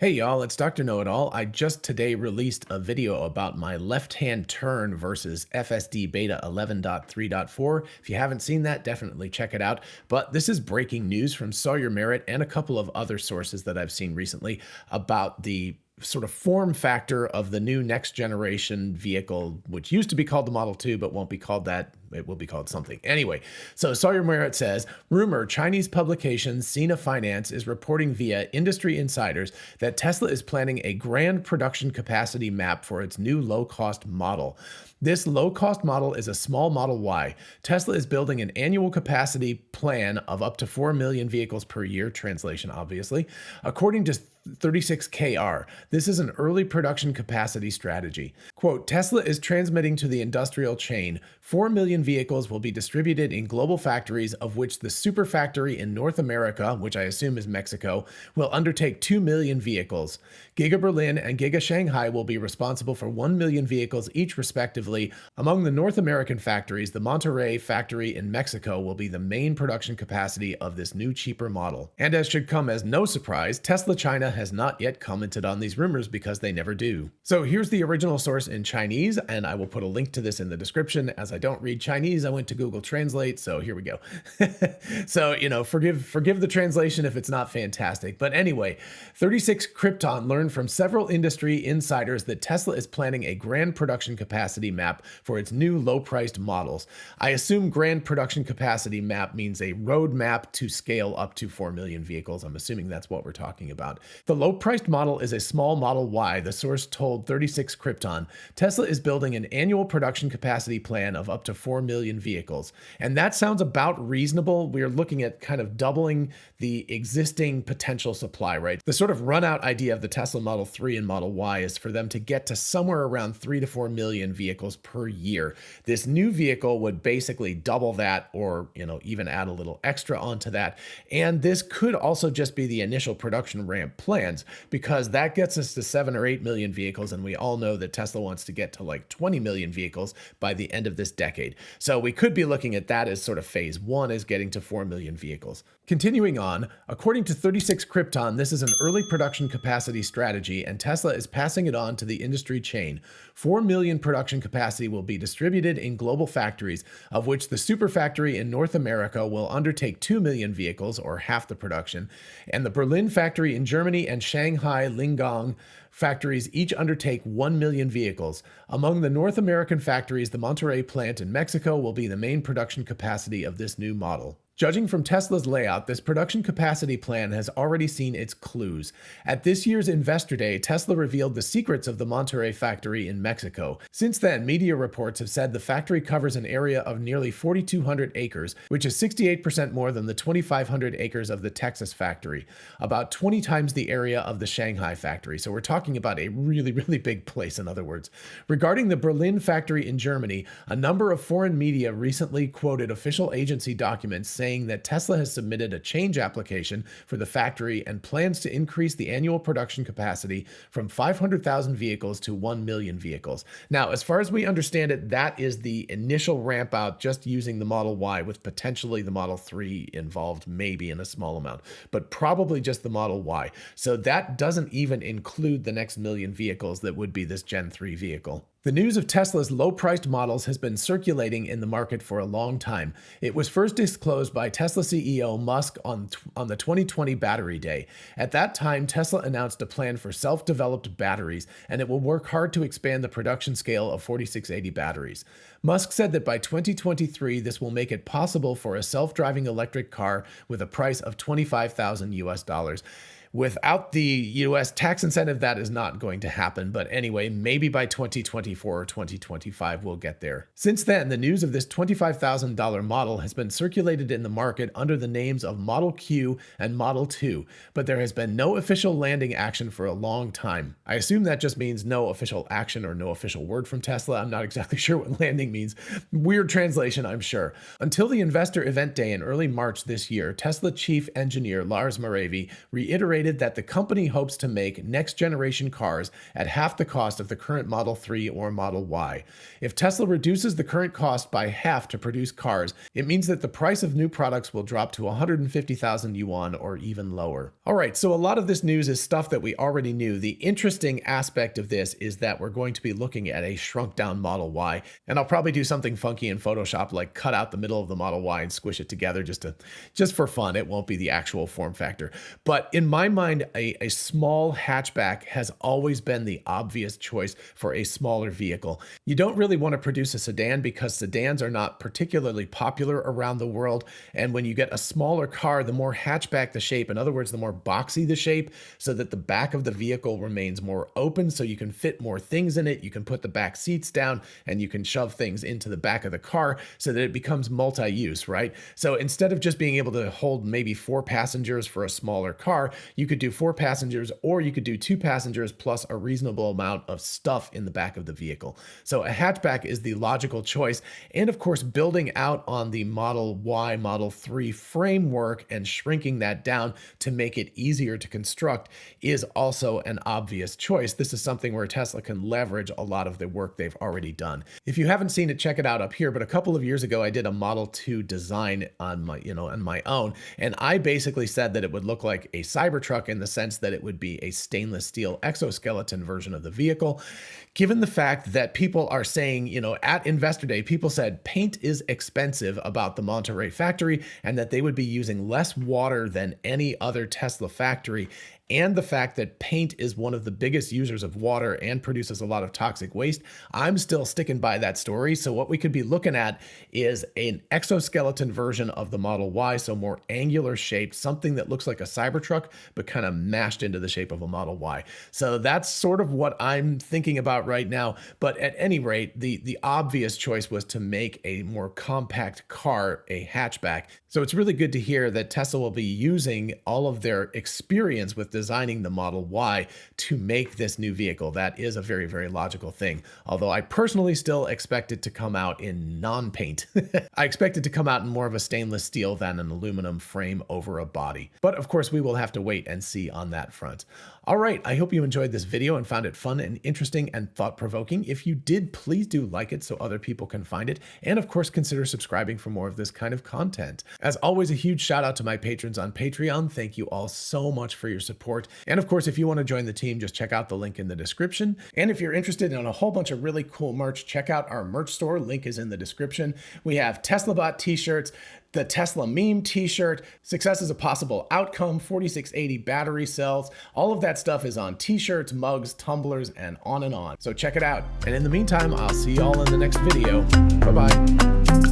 Hey y'all, it's Dr. Know-It-All. I just today released a video about my left-hand turn versus FSD Beta 11.3.4. If you haven't seen that, definitely check it out. But this is breaking news from Sawyer Merritt and a couple of other sources that I've seen recently about the sort of form factor of the new next generation vehicle, which used to be called the Model 2, but won't be called that. It will be called something. Anyway, so Sawyer Merritt says, rumor Chinese publication Sina Finance is reporting via industry insiders that Tesla is planning a grand production capacity map for its new low-cost model. This low-cost model is a small Model Y. Tesla is building an annual capacity plan of up to 4 million vehicles per year, translation obviously. According to 36KR, this is an early production capacity strategy. Quote, Tesla is transmitting to the industrial chain. 4 million vehicles will be distributed in global factories, of which the super factory in North America, which I assume is Mexico, will undertake 2 million vehicles. Giga Berlin and Giga Shanghai will be responsible for 1 million vehicles each respectively. Among the North American factories, the Monterrey factory in Mexico will be the main production capacity of this new cheaper model. And as should come as no surprise, Tesla China has not yet commented on these rumors because they never do. So here's the original source in Chinese, and I will put a link to this in the description. As I don't read Chinese, I went to Google Translate, so here we go. So, forgive the translation if it's not fantastic. But anyway, 36 Krypton learned from several industry insiders that Tesla is planning a grand production capacity map for its new low-priced models. I assume grand production capacity map means a roadmap to scale up to 4 million vehicles. I'm assuming that's what we're talking about. The low-priced model is a small Model Y, the source told 36 Krypton. Tesla is building an annual production capacity plan of up to 4 million vehicles. And that sounds about reasonable. We're looking at kind of doubling the existing potential supply, right? The sort of run-out idea of the Tesla Model 3 and Model Y is for them to get to somewhere around 3 to 4 million vehicles per year. This new vehicle would basically double that, or, even add a little extra onto that. And this could also just be the initial production ramp plans, because that gets us to 7 or 8 million vehicles, and we all know that Tesla wants to get to like 20 million vehicles by the end of this decade. So we could be looking at that as sort of phase one, is getting to 4 million vehicles. Continuing on, according to 36 Krypton, this is an early production capacity strategy, and Tesla is passing it on to the industry chain. 4 million production capacity will be distributed in global factories, of which the super factory in North America will undertake 2 million vehicles, or half the production, and the Berlin factory in Germany and Shanghai Lingang factories each undertake 1 million vehicles. Among the North American factories, the Monterrey plant in Mexico will be the main production capacity of this new model. Judging from Tesla's layout, this production capacity plan has already seen its clues. At this year's Investor Day, Tesla revealed the secrets of the Monterrey factory in Mexico. Since then, media reports have said the factory covers an area of nearly 4,200 acres, which is 68% more than the 2,500 acres of the Texas factory, about 20 times the area of the Shanghai factory. So we're talking about a really, really big place, in other words. Regarding the Berlin factory in Germany, a number of foreign media recently quoted official agency documents saying that Tesla has submitted a change application for the factory and plans to increase the annual production capacity from 500,000 vehicles to 1 million vehicles. Now, as far as we understand it, that is the initial ramp out just using the Model Y, with potentially the Model 3 involved, maybe in a small amount, but probably just the Model Y. So that doesn't even include the next million vehicles that would be this Gen 3 vehicle. The news of Tesla's low-priced models has been circulating in the market for a long time. It was first disclosed by Tesla CEO Musk on the 2020 Battery Day. At that time, Tesla announced a plan for self-developed batteries, and it will work hard to expand the production scale of 4680 batteries. Musk said that by 2023, this will make it possible for a self-driving electric car with a price of $25,000 US. Without the US tax incentive, that is not going to happen. But anyway, maybe by 2024 or 2025, we'll get there. Since then, the news of this $25,000 model has been circulated in the market under the names of Model Q and Model 2, but there has been no official landing action for a long time. I assume that just means no official action or no official word from Tesla. I'm not exactly sure what landing means. Weird translation, I'm sure. Until the investor event day in early March this year, Tesla chief engineer Lars Moravy reiterated reiterated that the company hopes to make next-generation cars at half the cost of the current Model 3 or Model Y. If Tesla reduces the current cost by half to produce cars, it means that the price of new products will drop to 150,000 yuan or even lower. All right, so a lot of this news is stuff that we already knew. The interesting aspect of this is that we're going to be looking at a shrunk-down Model Y, and I'll probably do something funky in Photoshop, like cut out the middle of the Model Y and squish it together just for fun. It won't be the actual form factor. But in my mind, a small hatchback has always been the obvious choice for a smaller vehicle. You don't really want to produce a sedan because sedans are not particularly popular around the world. And when you get a smaller car, the more hatchback the shape, in other words, the more boxy the shape, so that the back of the vehicle remains more open, so you can fit more things in it. You can put the back seats down and you can shove things into the back of the car so that it becomes multi-use, right? So instead of just being able to hold maybe 4 passengers for a smaller car, you could do 4 passengers, or you could do 2 passengers plus a reasonable amount of stuff in the back of the vehicle. So a hatchback is the logical choice. And of course, building out on the Model Y, Model 3 framework and shrinking that down to make it easier to construct is also an obvious choice. This is something where Tesla can leverage a lot of the work they've already done. If you haven't seen it, check it out up here. But a couple of years ago, I did a Model 2 design on my own, and I basically said that it would look like a Cybertruck in the sense that it would be a stainless steel exoskeleton version of the vehicle. Given the fact that people are saying, at Investor Day, people said paint is expensive about the Monterey factory and that they would be using less water than any other Tesla factory, and the fact that paint is one of the biggest users of water and produces a lot of toxic waste, I'm still sticking by that story. So what we could be looking at is an exoskeleton version of the Model Y, so more angular shaped, something that looks like a Cybertruck, but kind of mashed into the shape of a Model Y. So that's sort of what I'm thinking about right now. But at any rate, the obvious choice was to make a more compact car a hatchback. So it's really good to hear that Tesla will be using all of their experience with designing the Model Y to make this new vehicle. That is a very, very logical thing. Although I personally still expect it to come out in non-paint. I expect it to come out in more of a stainless steel than an aluminum frame over a body. But of course, we will have to wait and see on that front. All right, I hope you enjoyed this video and found it fun and interesting and thought-provoking. If you did, please do like it so other people can find it. And of course, consider subscribing for more of this kind of content. As always, a huge shout out to my patrons on Patreon. Thank you all so much for your support. And of course, if you want to join the team, just check out the link in the description. And if you're interested in a whole bunch of really cool merch, check out our merch store. Link is in the description. We have TeslaBot t-shirts, the Tesla meme t-shirt, success is a possible outcome, 4680 battery cells. All of that stuff is on t-shirts, mugs, tumblers, and on. So check it out. And in the meantime, I'll see you all in the next video. Bye-bye.